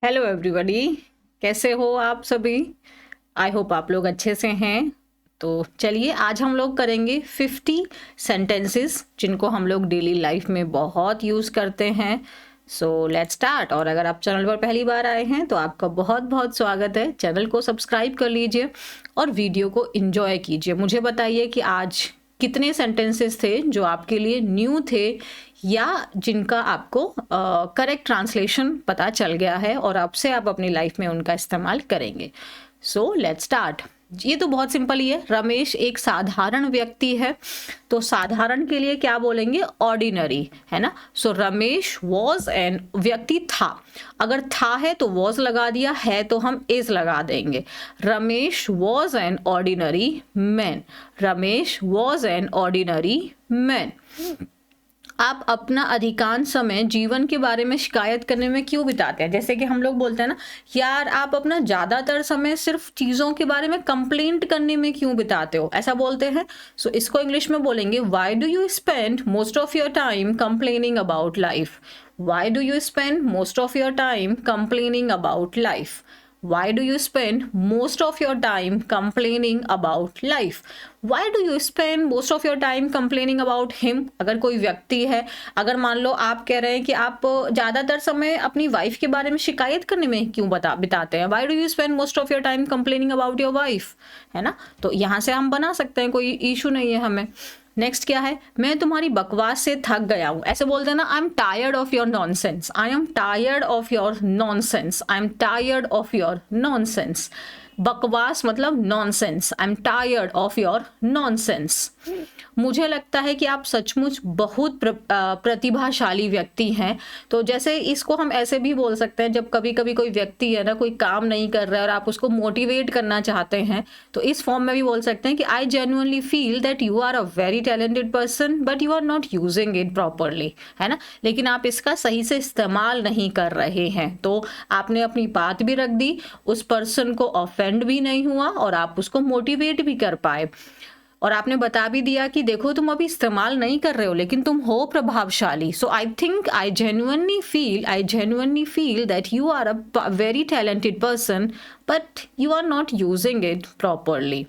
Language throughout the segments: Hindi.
Hello everybody. कैसे हो आप सभी? आई होप आप लोग अच्छे से हैं। तो चलिए आज हम लोग करेंगे 50 सेंटेंसेस जिनको हम लोग डेली लाइफ में बहुत यूज़ करते हैं। So let's start. और अगर आप चैनल पर पहली बार आए हैं तो आपका बहुत बहुत स्वागत है। चैनल को सब्सक्राइब कर लीजिए और वीडियो को एंजॉय कीजिए। मुझे बताइए कि आज कितने सेंटेंसेस थे जो आपके लिए न्यू थे या जिनका आपको करेक्ट ट्रांसलेशन पता चल गया है और अब से आप अपनी लाइफ में उनका इस्तेमाल करेंगे। So let's start. ये तो बहुत सिंपल ही है। रमेश एक साधारण व्यक्ति है, तो साधारण के लिए क्या बोलेंगे? ऑर्डिनरी, है ना। सो रमेश वॉज एन, व्यक्ति था, अगर था है तो वॉज लगा दिया, है तो हम इज लगा देंगे। Ramesh was an ordinary man. Ramesh was an ordinary man. आप अपना अधिकांश समय जीवन के बारे में शिकायत करने में क्यों बिताते हैं? जैसे कि हम लोग बोलते हैं ना, यार आप अपना ज़्यादातर समय सिर्फ चीज़ों के बारे में कंप्लेंट करने में क्यों बिताते हो, ऐसा बोलते हैं। सो इसको इंग्लिश में बोलेंगे, why do you spend most of your time complaining about life. Why do you spend most of your time complaining about life. Why do you spend most of your time complaining about life? Why do you spend most of your time complaining about him? अगर कोई व्यक्ति है, अगर मान लो आप कह रहे हैं कि आप ज़्यादातर समय अपनी वाइफ के बारे में शिकायत करने में क्यों बिताते हैं? Why do you spend most of your time complaining about your wife? है ना। तो यहाँ से हम बना सकते हैं, कोई इशू नहीं है हमें। नेक्स्ट क्या है? मैं तुम्हारी बकवास से थक गया हूं। ऐसे बोल देना, I am tired of your nonsense. I am tired of your nonsense. I am tired of your nonsense. बकवास मतलब nonsense. I am tired of your nonsense. मुझे लगता है कि आप सचमुच बहुत प्रतिभाशाली व्यक्ति हैं। तो जैसे इसको हम ऐसे भी बोल सकते हैं, जब कभी कभी कोई व्यक्ति है ना, कोई काम नहीं कर रहा है और आप उसको मोटिवेट करना चाहते हैं, तो इस फॉर्म में भी बोल सकते हैं कि I genuinely feel that you are a very talented person but you are not using it properly, है ना। लेकिन आप इसका सही से इस्तेमाल नहीं कर रहे हैं। तो आपने अपनी बात भी रख दी, उस पर्सन को ऑफेंड भी नहीं हुआ और आप उसको मोटिवेट भी कर पाए। और आपने बता भी दिया कि देखो तुम अभी इस्तेमाल नहीं कर रहे हो लेकिन तुम हो प्रभावशाली। So I think I genuinely feel that you are a very talented person but you are not using it properly.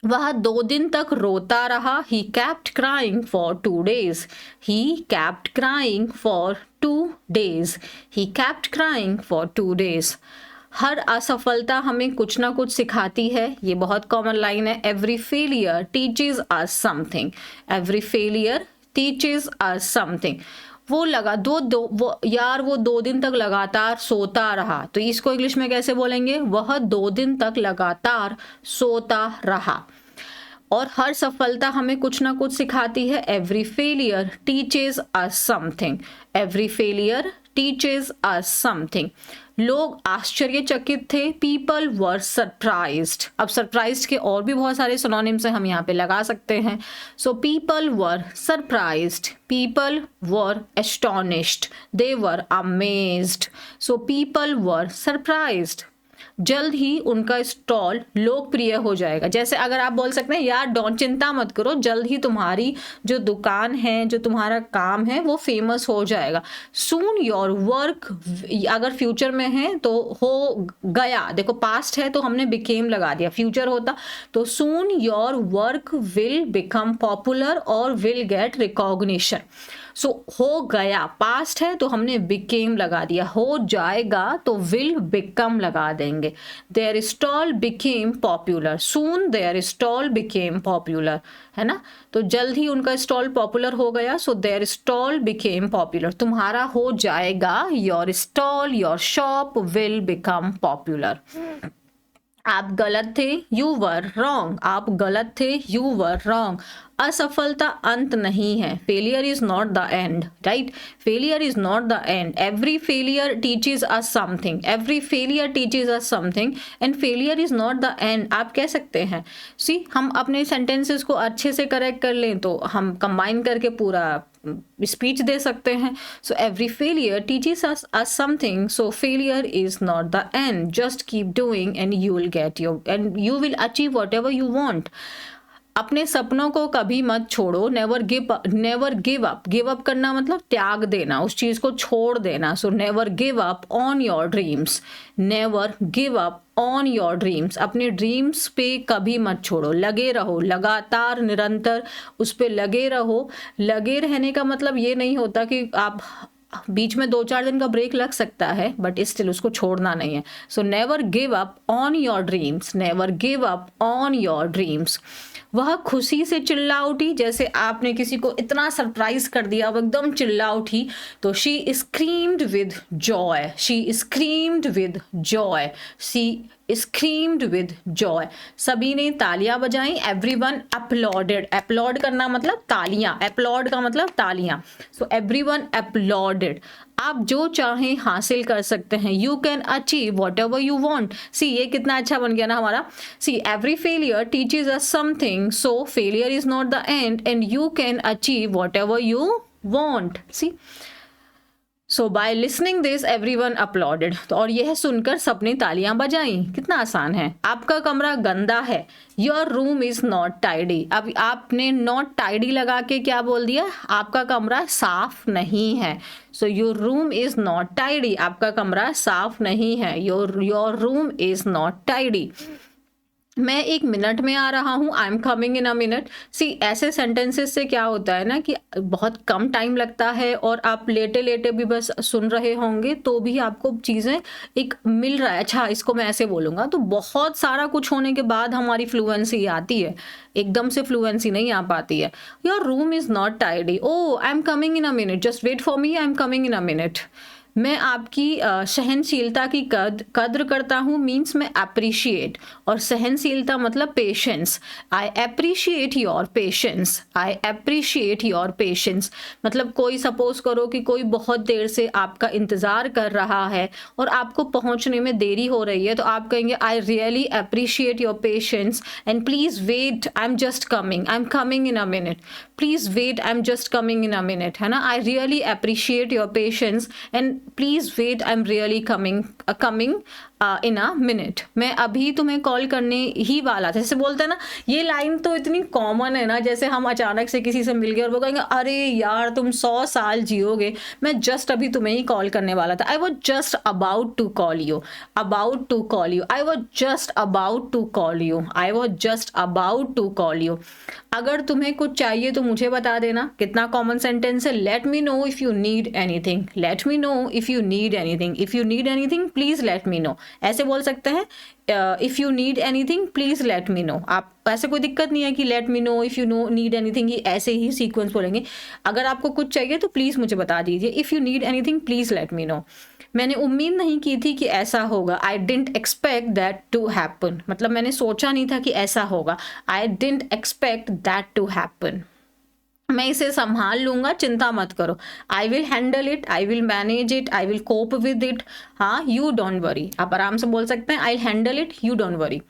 वह 2 दिन तक रोता रहा। ही kept crying for 2 days. He kept crying for 2 days. He kept crying for 2 days. हर असफलता हमें कुछ ना कुछ सिखाती है। ये बहुत कॉमन लाइन है। Every failure teaches us something. Every failure teaches us something. वो लगा वो 2 दिन तक लगातार सोता रहा। तो इसको इंग्लिश में कैसे बोलेंगे? वह 2 दिन तक लगातार सोता रहा। और हर सफलता हमें कुछ ना कुछ सिखाती है। Every failure teaches us something. Every failure teaches us something. लोग आश्चर्यचकित थे। People were surprised. अब सरप्राइज्ड के और भी बहुत सारे सिनोनिम्स हैं, हम यहाँ पे लगा सकते हैं। So people were surprised, people were astonished, they were amazed. So people were surprised. जल्द ही उनका स्टॉल लोकप्रिय हो जाएगा। जैसे अगर आप बोल सकते हैं, यार डोंट, चिंता मत करो, जल्द ही तुम्हारी जो दुकान है, जो तुम्हारा काम है, वो फेमस हो जाएगा। सून योर वर्क, अगर फ्यूचर में है तो हो गया। देखो पास्ट है तो हमने बिकेम लगा दिया, फ्यूचर होता तो soon your work will become popular और विल गेट रिकॉग्निशन। सो हो गया, पास्ट है तो हमने बिकेम लगा दिया, हो जाएगा तो विल बिकम लगा देंगे। Their stall became popular. Soon their stall became popular, है ना। तो जल्द ही उनका स्टॉल पॉपुलर हो गया। So their stall became popular. तुम्हारा हो जाएगा, your stall, your shop will become popular. आप गलत थे, यू वर रॉन्ग। आप गलत थे, यू वर रॉन्ग। असफलता अंत नहीं है। Failure is not the and, right. Failure is not the and. Every failure teaches us something. Every failure teaches us something and failure is not the and. आप कह सकते हैं, सी हम अपने सेंटेंसेस को अच्छे से करेक्ट कर लें तो हम कंबाइन करके पूरा स्पीच दे सकते हैं। So every failure teaches us something, so failure is not the and. Just keep doing and you will get your, and you will achieve whatever you want. अपने सपनों को कभी मत छोड़ो, never give up. Give up करना मतलब त्याग देना, उस चीज को छोड़ देना। So never give up on your dreams, never give up on your dreams. अपने ड्रीम्स पे कभी मत छोड़ो, लगे रहो, लगातार निरंतर उस पे लगे रहो। लगे रहने का मतलब ये नहीं होता कि आप बीच में 2-4 दिन का ब्रेक लग सकता है, बट स्टिल उसको छोड़ना नहीं है। So never give up on your dreams, never give up on your dreams. वह खुशी से चिल्ला उठी, जैसे आपने किसी को इतना सरप्राइज कर दिया, वो एकदम चिल्ला उठी, तो she screamed with Joy, she screamed with Joy, she screamed with Joy. सभी ने तालियां बजाई, एवरीवन अपलॉडेड। अपलॉड करना मतलब तालियां, अपलॉड का मतलब तालियां। So everyone applauded. आप जो चाहें हासिल कर सकते हैं, you can achieve whatever you want. See ये कितना अच्छा बन गया ना हमारा। See every failure teaches us something, so failure is not the end and you can achieve whatever you want. See so by listening this everyone applauded. तो और यह सुनकर सबने तालियां बजाई। कितना आसान है। आपका कमरा गंदा है, your room is not tidy. अब आपने नॉट टाइडी लगा के क्या बोल दिया, आपका कमरा साफ नहीं है। So your room is not tidy, आपका कमरा साफ नहीं है, your room is not tidy. मैं 1 मिनट में आ रहा हूँ, I am coming in a minute. See ऐसे सेंटेंसेस से क्या होता है ना कि बहुत कम टाइम लगता है और आप लेटे लेटे भी बस सुन रहे होंगे तो भी आपको चीज़ें एक मिल रहा है। अच्छा इसको मैं ऐसे बोलूँगा, तो बहुत सारा कुछ होने के बाद हमारी फ्लुएंसी आती है, एकदम से फ्लुएंसी नहीं आ पाती है। Your room is not tidy, oh I am coming in a minute, just wait for me, I am coming in a minute. मैं आपकी सहनशीलता की कद्र करता हूँ, मीन्स मैं अप्रिशिएट, और सहनशीलता मतलब patience. I appreciate your patience, I appreciate your patience. मतलब कोई सपोज करो कि कोई बहुत देर से आपका इंतज़ार कर रहा है और आपको पहुँचने में देरी हो रही है, तो आप कहेंगे I really appreciate your patience and please wait, I am just coming, I am coming in a minute, please wait, I am just coming in a minute, है ना। I really appreciate your patience and please wait, I am really coming in a minute. मैं अभी तुम्हें कॉल करने ही वाला था। जैसे बोलते हैं ना, ये लाइन तो इतनी कॉमन है ना, जैसे हम अचानक से किसी से मिल गए और वो कहेंगे अरे यार तुम 100 साल जियोगे, मैं जस्ट अभी तुम्हें ही कॉल करने वाला था, I was just about to call you, about to call you, I was just about to call you, I was just about to call you. अगर तुम्हें कुछ चाहिए तो मुझे बता देना। कितना कॉमन सेंटेंस है। Let me know if you need anything, let me know if you need anything, if you need anything please let me know, ऐसे बोल सकते हैं। If you need anything please let me no. आप ऐसे कोई दिक्कत नहीं है कि late me know if you know need anything, ये ऐसे ही सीक्वेंस बोलेंगे। अगर आपको कुछ चाहिए तो प्लीज मुझे बता दीजिए, if you need anything please let me know. मैंने उम्मीद नहीं की थी कि ऐसा होगा, I didn't expect that to happen, मतलब मैंने सोचा नहीं था कि ऐसा होगा, I didn't expect that to happen. मैं इसे संभाल लूंगा, चिंता मत करो, I will handle it, I will manage it, I will cope with it. हाँ, यू डोंट वरी, आप आराम से बोल सकते हैं आई handle it, you don't worry.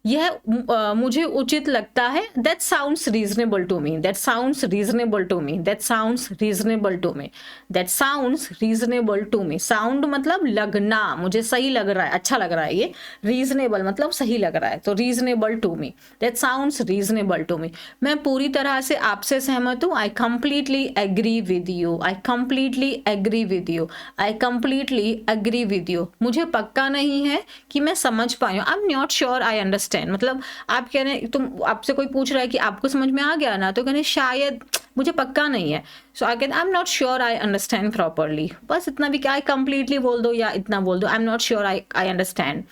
यह मुझे उचित लगता है, that sounds reasonable to me, that sounds reasonable to me, that sounds reasonable to me, that sounds reasonable to me. Sound मतलब लगना, मुझे सही लग रहा है, अच्छा लग रहा है ये। रीजनेबल मतलब सही लग रहा है, तो reasonable to me, that sounds reasonable to me. मैं पूरी तरह से आपसे सहमत हूँ, I completely agree with you, I completely agree with you, I completely agree with you. मुझे पक्का नहीं है कि मैं समझ पाई हूँ, I am not sure I understand. मतलब आप कह रहे हैं, तुम आपसे कोई पूछ रहा है कि आपको समझ में आ गया ना, तो कहने शायद, मुझे पक्का नहीं है। So I can, I am not sure I understand properly. बस इतना भी, क्या आई कंप्लीटली बोल दो या इतना बोल दो, आई am not sure I understand.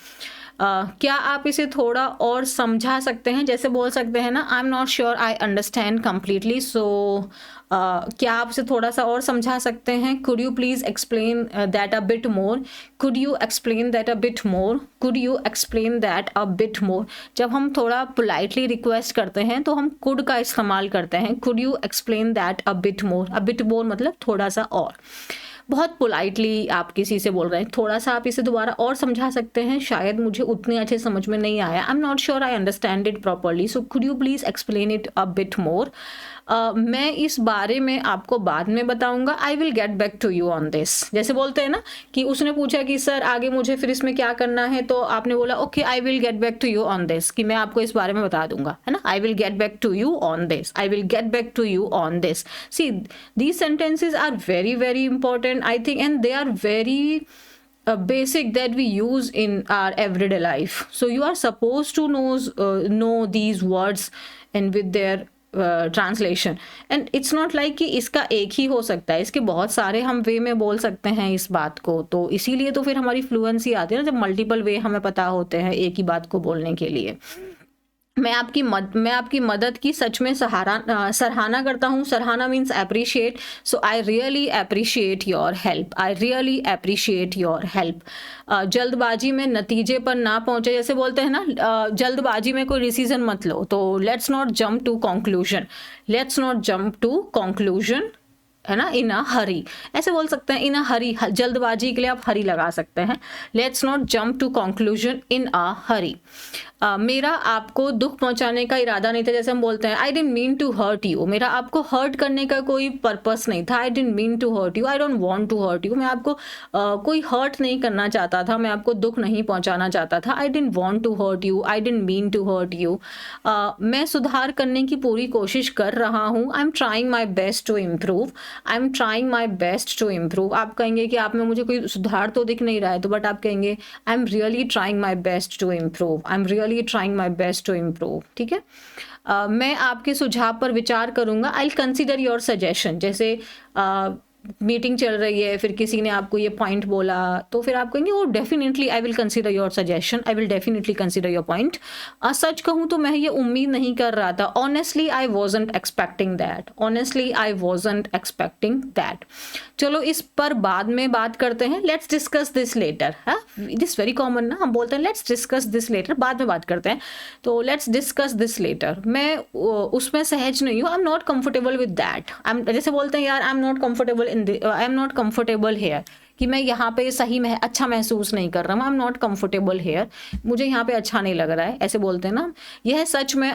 क्या आप इसे थोड़ा और समझा सकते हैं, जैसे बोल सकते हैं ना, I am not sure I understand completely. So क्या आप इसे थोड़ा सा और समझा सकते हैं। Could you please explain that a bit more, could you explain that a bit more, could you explain that a bit more. जब हम थोड़ा पोलाइटली रिक्वेस्ट करते हैं तो हम कुड का इस्तेमाल करते हैं, could you explain that a bit more. A bit मोर मतलब थोड़ा सा और। बहुत पोलाइटली आप किसी से बोल रहे हैं, थोड़ा सा आप इसे दोबारा और समझा सकते हैं, शायद मुझे उतने अच्छे समझ में नहीं आया, I am not sure I understand it properly, so could you please explain it a bit more. मैं इस बारे में आपको बाद में बताऊंगा, I will get back to you on this. जैसे बोलते हैं ना कि उसने पूछा कि सर आगे मुझे फिर इसमें क्या करना है, तो आपने बोला okay I will get back to you on this, कि मैं आपको इस बारे में बता दूंगा, है ना, I will get back to you on this, I will get back to you on this. See these sentences are very very important I think, and they are very basic that we use in our everyday life, so you are supposed to know these words and with their translation, and it's not like कि इसका एक ही हो सकता है, इसके बहुत सारे हम वे में बोल सकते हैं इस बात को, तो इसीलिए तो फिर हमारी फ्लुएंसी आती है ना, जब मल्टीपल वे हमें पता होते हैं एक ही बात को बोलने के लिए। मैं आपकी मदद की सच में सराहना करता हूँ। सराहना means appreciate, so I really appreciate your help, I really appreciate your help. जल्दबाजी में नतीजे पर ना पहुंचे, जैसे बोलते हैं ना जल्दबाजी में कोई डिसीजन मत लो, तो let's not jump to conclusion, let's not jump to conclusion, है ना, इन अ हरी, ऐसे बोल सकते हैं, इन अ हरी, जल्दबाजी के लिए आप हरी लगा सकते हैं, let's not jump to conclusion in a hurry. मेरा आपको दुख पहुंचाने का इरादा नहीं था, जैसे हम बोलते हैं I didn't mean to hurt you, मेरा आपको हर्ट करने का कोई पर्पस नहीं था, I didn't mean to hurt you, I don't want to hurt you, मैं आपको कोई हर्ट नहीं करना चाहता था, मैं आपको दुख नहीं पहुंचाना चाहता था, I didn't want to hurt you, I didn't mean to hurt you. मैं सुधार करने की पूरी कोशिश कर रहा हूँ, I am trying my best to improve, I am trying my best to improve. आप कहेंगे कि आप में मुझे कोई सुधार तो दिख नहीं रहा है, तो बट आप कहेंगे I am really trying my best to improve, I am really trying my best to improve, ठीक है। मैं आपके सुझाव पर विचार करूंगा, I will consider your suggestion. जैसे मीटिंग चल रही है, फिर किसी ने आपको ये पॉइंट बोला, तो फिर आप कहेंगे oh definitely I will consider your suggestion, I will definitely consider your point. सच कहूँ तो मैं ये उम्मीद नहीं कर रहा था, honestly I wasn't expecting that, honestly I wasn't expecting that. चलो इस पर बाद में बात करते हैं, लेट्स डिस्कस दिस लेटर, है इट इज़ वेरी कॉमन ना, हम बोलते हैं लेट्स डिस्कस दिस लेटर, बाद में बात करते हैं, तो लेट्स डिस्कस दिस लेटर। मैं उसमें सहज नहीं हूँ, I am not comfortable with that, जैसे बोलते हैं यार I am not comfortable I am not comfortable here, कि मैं यहाँ पे सही में अच्छा महसूस नहीं कर रहा हूँ, I am not comfortable here, मुझे यहाँ पे अच्छा नहीं लग रहा है, ऐसे बोलते हैं ना। यह सच में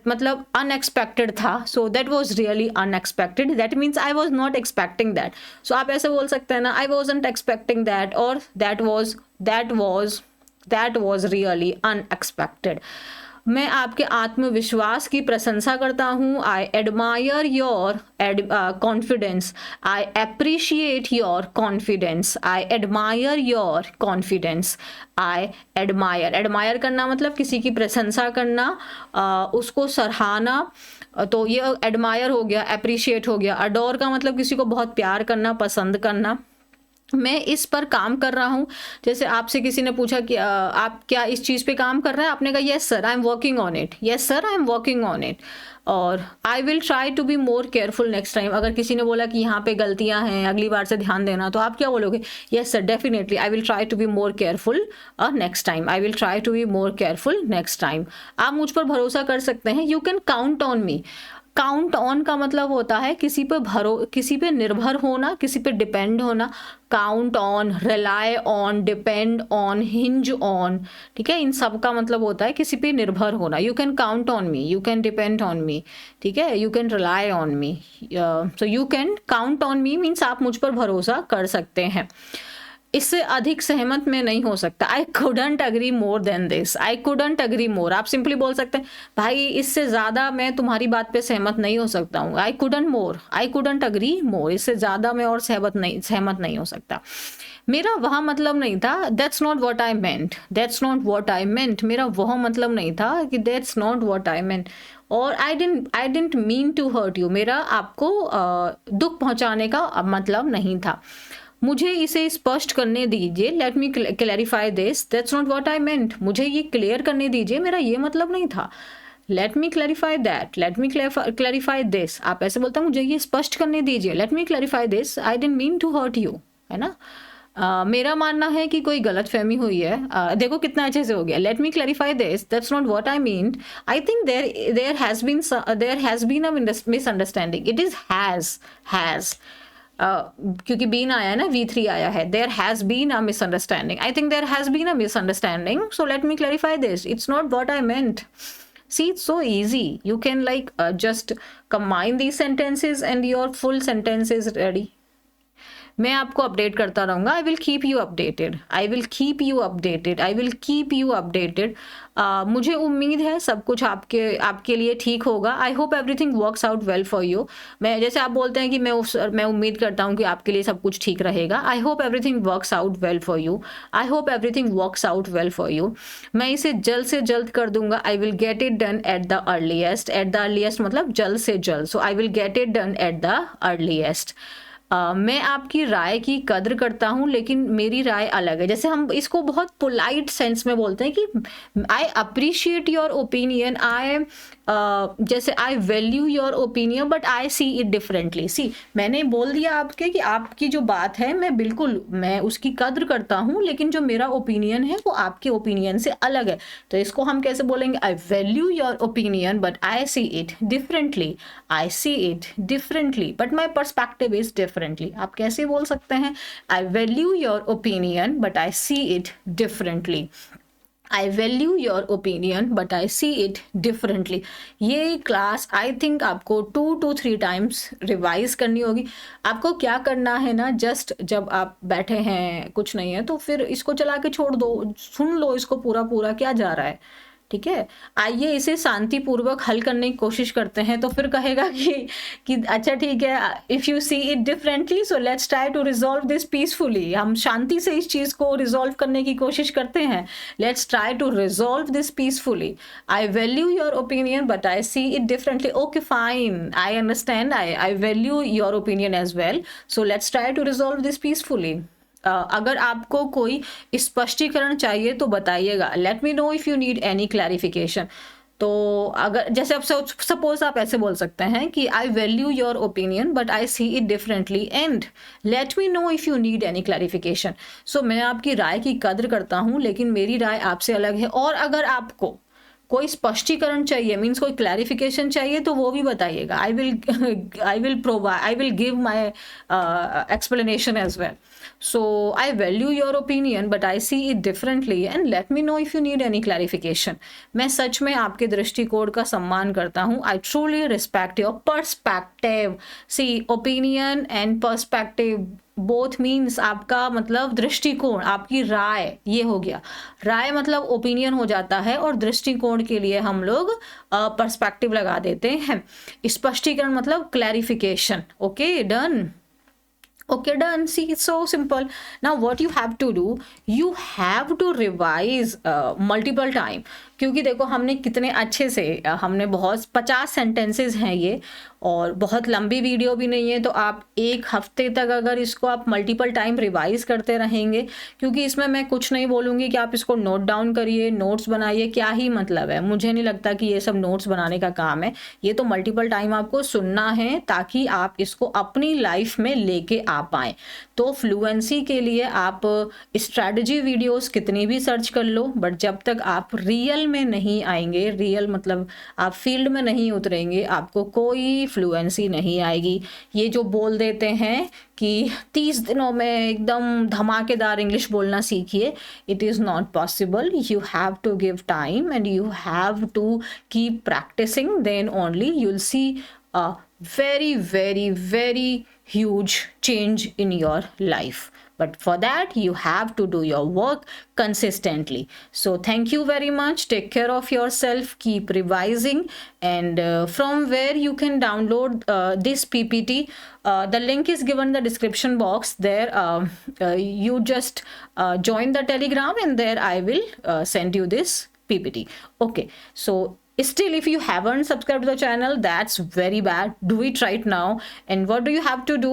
मतलब अनएक्सपेक्टेड था, so that was really unexpected, that means I was not expecting that, so आप ऐसे बोल सकते हैं ना आई वाजंट एक्सपेक्टिंग दैट, और दैट वाज रियली अनएक्सपेक्टेड। मैं आपके आत्मविश्वास की प्रशंसा करता हूँ, I admire your confidence, I appreciate your confidence, I admire your confidence, I admire करना मतलब किसी की प्रशंसा करना, उसको सराहना, तो ये एडमायर हो गया, अप्रिशिएट हो गया। अडोर का मतलब किसी को बहुत प्यार करना, पसंद करना। मैं इस पर काम कर रहा हूँ, जैसे आपसे किसी ने पूछा कि आप क्या इस चीज़ पे काम कर रहे हैं, आपने कहा yes sir I am working on it, yes sir I am working on it. और I will try to be more careful next time, अगर किसी ने बोला कि यहाँ पे गलतियाँ हैं अगली बार से ध्यान देना, तो आप क्या बोलोगे, yes sir definitely I will try to be more careful next time, I will try to be more careful next time. आप मुझ पर भरोसा कर सकते हैं, you can count on me. Count on का मतलब होता है किसी पे निर्भर होना, किसी पे डिपेंड होना। Count on, rely on, depend on, hinge on, ठीक है, इन सब का मतलब होता है किसी पे निर्भर होना। You can count on me, you can depend on me, ठीक है, you can rely on me, so you can count on me means आप मुझ पर भरोसा कर सकते हैं। इससे अधिक सहमत मैं नहीं हो सकता, I couldn't agree more than this, I couldn't agree मोर। आप सिंपली बोल सकते हैं भाई इससे ज़्यादा मैं तुम्हारी बात पे सहमत नहीं हो सकता हूँ, I couldn't more, I couldn't agree मोर, इससे ज़्यादा मैं और सहमत नहीं हो सकता। मेरा वह मतलब नहीं था, that's not what I meant, that's not what I meant, मेरा वह मतलब नहीं था कि that's not what I meant. और I didn't mean to hurt you, मेरा आपको दुख पहुँचाने का मतलब नहीं था। मुझे इसे स्पष्ट करने दीजिए, let me clarify this, that's not what I meant, मुझे ये क्लियर करने दीजिए, मेरा ये मतलब नहीं था। Let me clarify that, let me clarify this, आप ऐसे बोलते हैं मुझे ये स्पष्ट करने दीजिए, let me clarify this, I didn't mean to hurt you, है ना। मेरा मानना है कि कोई गलत फहमी हुई है। देखो कितना अच्छे से हो गया, let me clarify this, that's not what I mean, I think there has been a misunderstanding, it is has, क्योंकि बीन आया है ना, V3 आया है, there has been a misunderstanding, I think there has been a misunderstanding, so let me clarify this, it's not what I meant. See, it's so easy. You can like just combine these sentences and your full sentence is ready. मैं आपको अपडेट करता रहूँगा. I will keep you updated, I will keep you updated, I will keep you updated. मुझे उम्मीद है सब कुछ आपके लिए ठीक होगा. आई hope everything works out well for you. मैं जैसे आप बोलते हैं कि मैं उम्मीद करता हूँ कि आपके लिए सब कुछ ठीक रहेगा. I hope everything works out well for you. I hope everything works out well for you. मैं इसे जल्द से जल्द कर दूंगा. I will get it done at the earliest. At the earliest मतलब जल्द से जल्द. So I will get it done at the earliest. मैं आपकी राय की कद्र करता हूँ लेकिन मेरी राय अलग है. जैसे हम इसको बहुत पोलाइट सेंस में बोलते हैं कि आई अप्रिशिएट योर ओपिनियन, जैसे I value your opinion but I see it differently. See, मैंने बोल दिया आपके कि आपकी जो बात है मैं उसकी कद्र करता हूँ लेकिन जो मेरा ओपिनियन है वो आपके ओपिनियन से अलग है. तो इसको हम कैसे बोलेंगे? I value your opinion but I see it differently. I see it differently but my perspective is differently. आप कैसे बोल सकते हैं? I value your opinion but I see it differently. I value your opinion but I see it differently. ये क्लास आई थिंक आपको 2 to 3 times रिवाइज करनी होगी. आपको क्या करना है ना, जस्ट जब आप बैठे हैं कुछ नहीं है तो फिर इसको चला के छोड़ दो, सुन लो इसको पूरा क्या जा रहा है. ठीक है, आइए इसे शांतिपूर्वक हल करने की कोशिश करते हैं. तो फिर कहेगा कि अच्छा ठीक है, if you see it differently so let's try to resolve this peacefully. हम शांति से इस चीज़ को रिजॉल्व करने की कोशिश करते हैं. Let's try to resolve this peacefully. I value your opinion but I see it differently. Okay fine, I understand, I value your opinion as well. So let's try to resolve this peacefully. अगर आपको कोई स्पष्टीकरण चाहिए तो बताइएगा. Let me know if you need any clarification. तो अगर जैसे आप सपोज आप ऐसे बोल सकते हैं कि I value your opinion but I see it differently and let me know if you need any clarification. So मैं आपकी राय की कद्र करता हूँ लेकिन मेरी राय आपसे अलग है. और अगर आपको कोई स्पष्टीकरण चाहिए, मीन्स कोई क्लैरिफिकेशन चाहिए तो वो भी बताइएगा. I will give my explanation as well. So I value your opinion but I see it differently and let me know if you need any clarification. मैं सच में आपके दृष्टिकोण का सम्मान करता हूँ. I truly respect your perspective. See, opinion and perspective both means आपका मतलब दृष्टिकोण, आपकी राय, ये हो गया. राय मतलब ओपिनियन हो जाता है और दृष्टिकोण के लिए हम लोग पर्सपेक्टिव लगा देते हैं. स्पष्टीकरण मतलब clarification. Okay, done. Okay, done. See, it's so simple. Now what you have to do, you have to revise multiple time. क्योंकि देखो हमने कितने अच्छे से हमने बहुत 50 सेंटेंसेस हैं ये, और बहुत लंबी वीडियो भी नहीं है. तो आप एक हफ्ते तक अगर इसको आप मल्टीपल टाइम रिवाइज करते रहेंगे, क्योंकि इसमें मैं कुछ नहीं बोलूँगी कि आप इसको नोट डाउन करिए, नोट्स बनाइए, क्या ही मतलब है. मुझे नहीं लगता कि ये सब नोट्स बनाने का काम है. ये तो मल्टीपल टाइम आपको सुनना है ताकि आप इसको अपनी लाइफ में लेके आ पाएँ. तो फ्लुएंसी के लिए आप स्ट्रैटेजी वीडियोस कितनी भी सर्च कर लो, बट जब तक आप रियल में नहीं आएंगे, रियल मतलब आप फील्ड में नहीं उतरेंगे, आपको कोई फ्लुएंसी नहीं आएगी. ये जो बोल देते हैं कि 30 दिनों में एकदम धमाकेदार इंग्लिश बोलना सीखिए, it is not possible. You have to give time and you have to keep practicing, then only you will see a very, very, very huge change in your life. But for that you have to do your work consistently. So thank you very much. Take care of yourself, keep revising, and from where you can download this PPT, the link is given in the description box. There you just join the Telegram and there I will send you this PPT. Okay, so still if you haven't subscribed to the channel, that's very bad. Do it right now. And what do you have to do?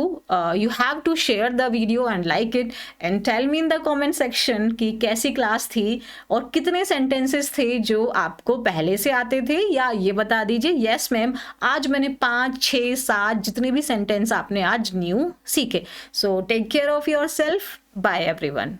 You have to share the video and like it and tell me in the comment section कि कैसी क्लास थी और कितने sentences थे जो आपको पहले से आते थे, या ये बता दीजिए yes मैम आज मैंने 5, 6, 7 जितने भी sentence आपने आज न्यू सीखे. So take care of yourself. Bye everyone.